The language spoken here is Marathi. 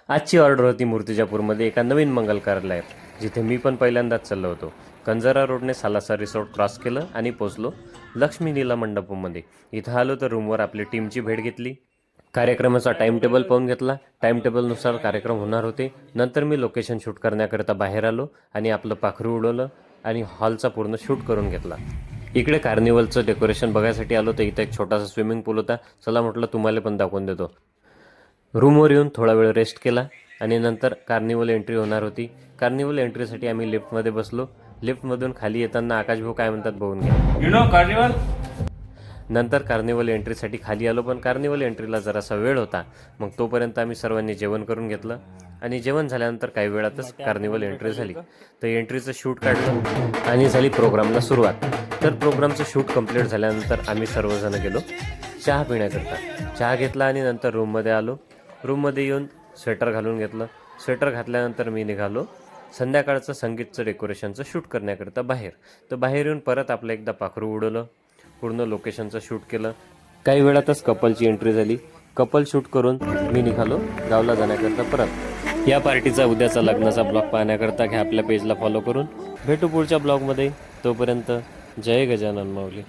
आजची ऑर्डर होती मूर्तिजापूरमध्ये एका नवीन मंगल कार्यालयात, जिथे मी पण पहिल्यांदाच चाललो होतो. कंजारा रोडने सालासा रिसॉर्ट क्रॉस केलं आणि पोचलो लक्ष्मी नीला मंडपमध्ये. इथं आलो तर रूमवर आपली टीमची भेट घेतली. कार्यक्रमाचा टाइम टेबल पाहून घेतला. टाइम टेबलनुसार कार्यक्रम होणार होते. नंतर मी लोकेशन शूट करण्याकरिता बाहेर आलो आणि आपलं पाखरू उडवलं आणि हॉलचा पूर्ण शूट करून घेतला. इकडे कार्निवलचं डेकोरेशन बघायसाठी आलो तर इथं एक छोटासा स्विमिंग पूल होता. चला म्हटलं तुम्हाला पण दाखवून देतो. रूमवर येऊन थोडा वेळ रेस्ट केला आणि नंतर कार्निवल एंट्री होणार होती. कार्निवल एंट्रीसाठी आम्ही लिफ्टमध्ये बसलो. लिफ्टमधून खाली येताना आकाशभाऊ काय म्हणतात बघून घ्या. कार्निवल. नंतर कार्निवल एंट्रीसाठी खाली आलो, पण कार्निवल एंट्रीला जरासा वेळ होता. मग तोपर्यंत आम्ही सर्वांनी जेवण करून घेतलं आणि जेवण झाल्यानंतर काही वेळातच कार्निवल एंट्री झाली. तर एंट्रीचं शूट काढलं आणि झाली प्रोग्रामला सुरुवात. तर प्रोग्रामचं शूट कंप्लीट झाल्यानंतर आम्ही सर्वजण गेलो चहा पिण्याकरता. चहा घेतला आणि नंतर रूममध्ये आलो. रूममध्ये येऊन स्वेटर घालून घेतलं. स्वेटर घातल्यानंतर मी निघालो संध्याकाळचं संगीतचं डेकोरेशनचं शूट करण्याकरता बाहेर. तर बाहेर येऊन परत आपलं एकदा पाखरू उडवलं, पूर्ण लोकेशनचं शूट केलं. काही वेळातच कपलची एंट्री झाली. कपल शूट करून मी निघालो गावला जाण्याकरता परत. या पार्टीचा उद्याचा लग्नाचा ब्लॉग पाहण्याकरता घ्या आपल्या पेजला फॉलो करून. भेटू पुढच्या ब्लॉगमध्ये. तोपर्यंत जय गजानन माऊली.